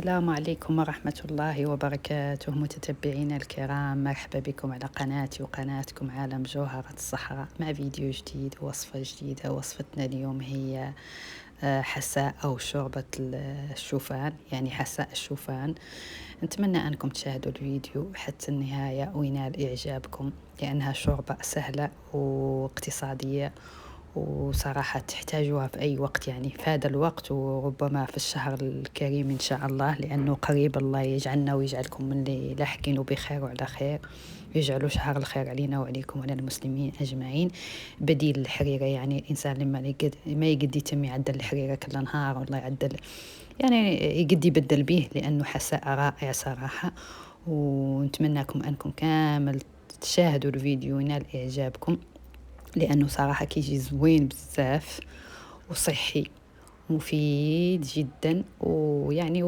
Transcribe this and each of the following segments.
السلام عليكم ورحمة الله وبركاته متتبعينا الكرام، مرحبا بكم على قناتي وقناتكم عالم جوهرة الصحراء مع فيديو جديد ووصفة جديدة. وصفتنا اليوم هي حساء أو شوربة الشوفان، يعني حساء الشوفان. نتمنى أنكم تشاهدوا الفيديو حتى النهاية وينال إعجابكم، لأنها شوربة سهلة واقتصادية، وصراحة تحتاجوها في أي وقت، يعني في هذا الوقت وربما في الشهر الكريم إن شاء الله، لأنه قريب. الله يجعلنا ويجعلكم من اللي لاحقين بخير وعلى خير، يجعلوا شهر الخير علينا وعليكم وعلى المسلمين أجمعين. بديل الحريرة، يعني الإنسان لما ما يقدر يتم يعدل الحريرة كل نهار، والله يعدل يعني يقدر يبدل به، لأنه حساء رائع صراحة. ونتمنىكم أنكم كامل تشاهدوا الفيديو وينال إعجابكم، لأنه صراحة كيجي زوين بزاف وصحي مفيد جدا، ويعني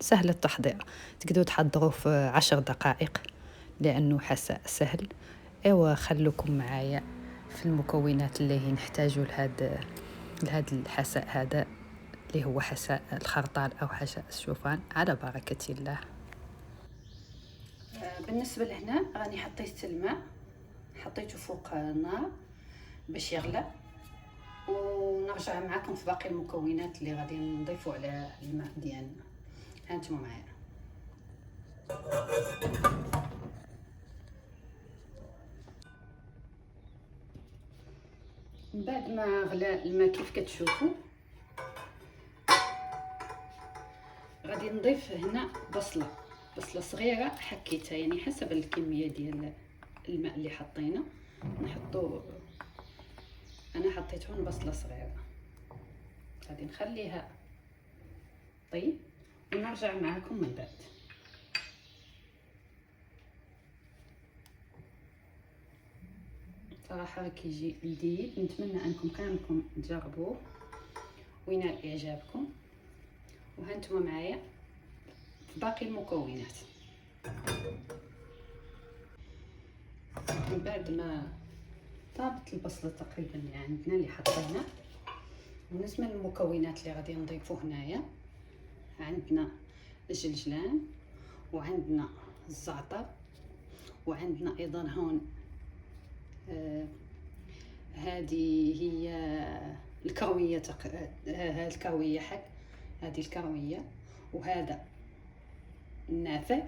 سهل التحضير. تقدروا تحضروه في 10 دقائق، لأنه حساء سهل. ايوا خلوكم معايا في المكونات اللي نحتاجوا لهذا الحساء هذا، اللي هو حساء الخرطال أو حساء الشوفان، على بركة الله. بالنسبة لهنا راني حطيت الماء، حطيته فوق النار باش يغلى، ونرجع معكم في باقي المكونات اللي غادي نضيفوا على الماء ديالنا. هانتوما معايا. من بعد ما غلى الماء كيف كتشوفوا، غادي نضيف هنا بصله صغيره حكيتها، يعني حسب الكميه ديال الماء اللي حطينا نحطو. انا حطيت هون بصله صغيره، غادي نخليها طيب ونرجع معكم من بعد. صراحه كيجي لذيذ، نتمنى انكم كاملكم تجربوه وينال اعجابكم. وهانتوما معايا في باقي المكونات. من بعد ما طابت البصله تقريبا اللي عندنا اللي حطينا، بالنسبه للمكونات اللي غادي نضيفو هنايا، عندنا الجلجلان، وعندنا الزعتر، وعندنا ايضا هون هذه هي الكرويه هذه الكرويه حق هذه الكرويه، وهذا النافع،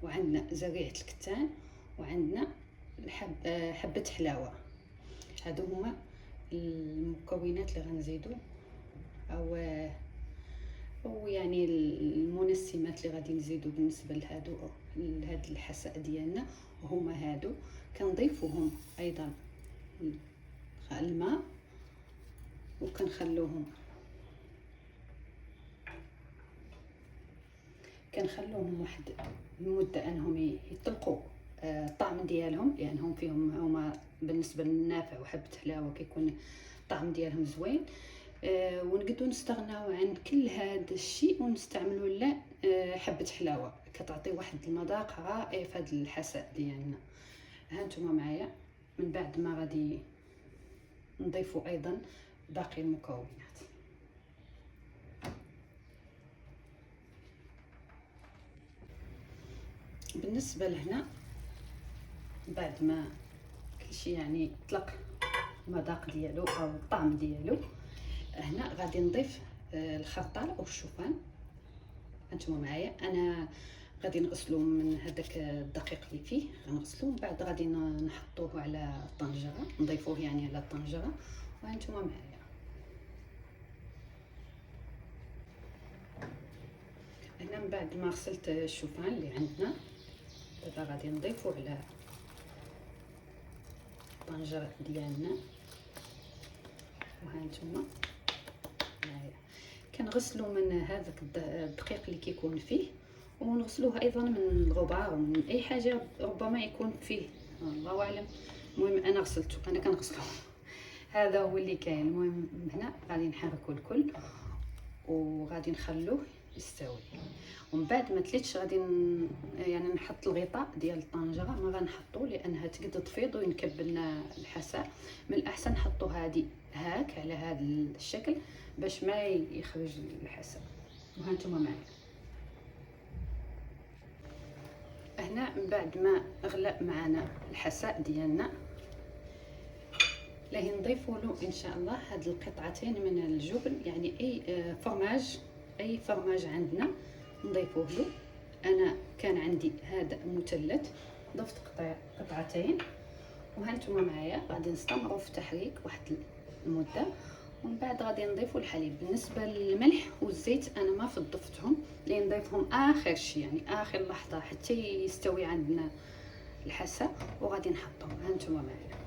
وعندنا زريعه الكتان، وعندنا حبه حلاوه. هادو هما المكونات اللي غنزيدو او يعني المنسمات اللي غادي نزيدو بالنسبه لهاد الحساء ديالنا. وهما هادو كنضيفوهم ايضا الماء، وكنخلوهم واحد المده انهم يطلقوا الطعم ديالهم، لانهم فيهم هما بالنسبه للنافع وحبه حلاوه كيكون الطعم ديالهم زوين. ونقدروا نستغناو عن كل هذا الشيء ونستعملوا لا حبه حلاوه، كتعطي واحد المذاق رائع في هذا الحساء ديالنا. هانتوما معايا. من بعد ما غادي نضيفوا ايضا باقي المكونات. بالنسبه لهنا بعد ما كلشي يعني طلق المذاق ديالو او الطعم ديالو، هنا غادي نضيف الخرطال او الشوفان. انتم معايا. انا غادي نغسلو من هذاك الدقيق اللي فيه، غنغسلو من بعد غادي نحطوه على الطنجره، نضيفوه يعني على الطنجره. وانتم معايا. هنا من بعد ما غسلت الشوفان اللي عندنا، دابا غادي نضيفو على الطنجره ديالنا. وهانتوما معايا كنغسلو من هذاك الدقيق اللي كيكون فيه، ونغسلوه ايضا من الغبار ومن اي حاجه ربما يكون فيه، الله اعلم. المهم انا غسلته، انا كنغسلو هذا هو اللي كاين. المهم هنا غادي نحركو الكل وغادي نخلوه يستوي. ومن بعد ما تليتش غادي يعني نحط الغطاء ديال الطنجره، ما غنحطو لانها تقدر تفيض وينكب لنا الحساء. من الاحسن نحطو هادي هاك على هذا الشكل باش ما يخرج الحساء. وهانتوما معايا. هنا من بعد ما غلى معنا الحساء ديالنا راهي نضيفوا له ان شاء الله هاد القطعتين من الجبن، يعني اي فرماج عندنا نضيفوه له. انا كان عندي هذا مثلث، ضفت قطعتين، وهانتوما معايا غادي نستمروا في التحريك واحد المده، ومن بعد غادي نضيفوا الحليب. بالنسبه للملح والزيت انا ما ضفتهم، لان نضيفهم اخر شيء، يعني اخر لحظه حتى يستوي عندنا الحساء، وغادي نحطهم. هانتوما معايا.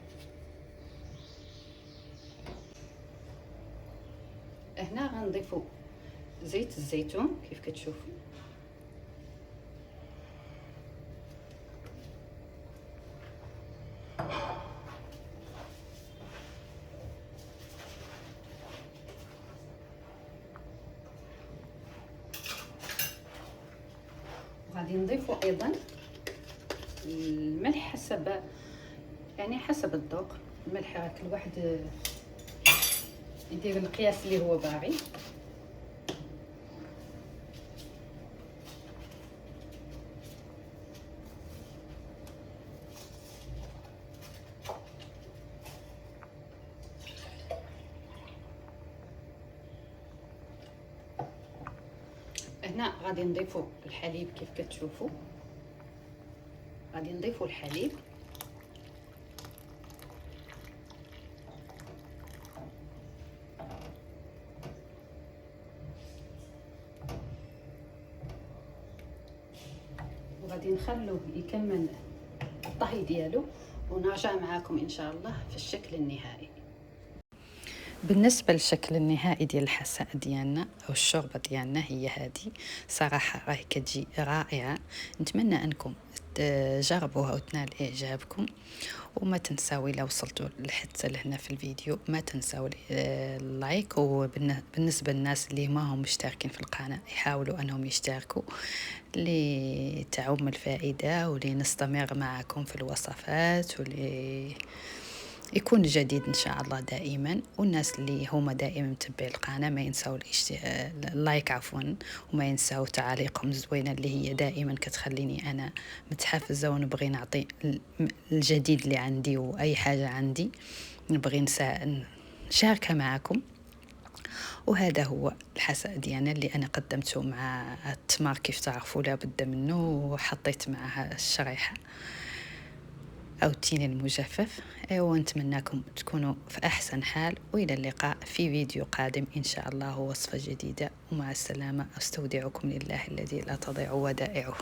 هنا غنضيفوا زيت الزيتون كيف كتشوفوا، وغادي نضيفوا ايضا الملح حسب الذوق. الملح كل واحد يدير القياس اللي هو باغي. هنا غادي نضيفوا الحليب كيف كتشوفوا، غادي نضيفوا الحليب وغادي نخلوه يكمل الطهي ديالو، ونرجع معاكم ان شاء الله في الشكل النهائي. بالنسبه للشكل النهائي ديال الحساء ديالنا او الشوربه ديالنا هي هذه. صراحه راهي كتجي رائعه، نتمنى انكم تجربوها وتنال اعجابكم. وما تنساو الا وصلتوا حتى لهنا في الفيديو ما تنساو اللايك، وبالنسبه للناس اللي ما هم مشتركين في القناه يحاولوا انهم يشتركوا لتعم الفائده، ولنستمر معكم في الوصفات، يكون جديد ان شاء الله دائما. والناس اللي هما دائما متابعين القناه ما ينساو اللايك وما ينساو تعاليقهم الزوينه اللي هي دائما كتخليني انا متحفزه، ونبغي نعطي الجديد اللي عندي، واي حاجه عندي نبغي نشاركها معكم. وهذا هو الحساء ديالنا اللي انا قدمته مع التمر كيف تعرفوا لابد منه، وحطيت معها الشريحه أو التين المجفف. ونتمنىكم تكونوا في أحسن حال، وإلى اللقاء في فيديو قادم إن شاء الله ووصفة جديدة. ومع السلامة، أستودعكم لله الذي لا تضيع ودائعه.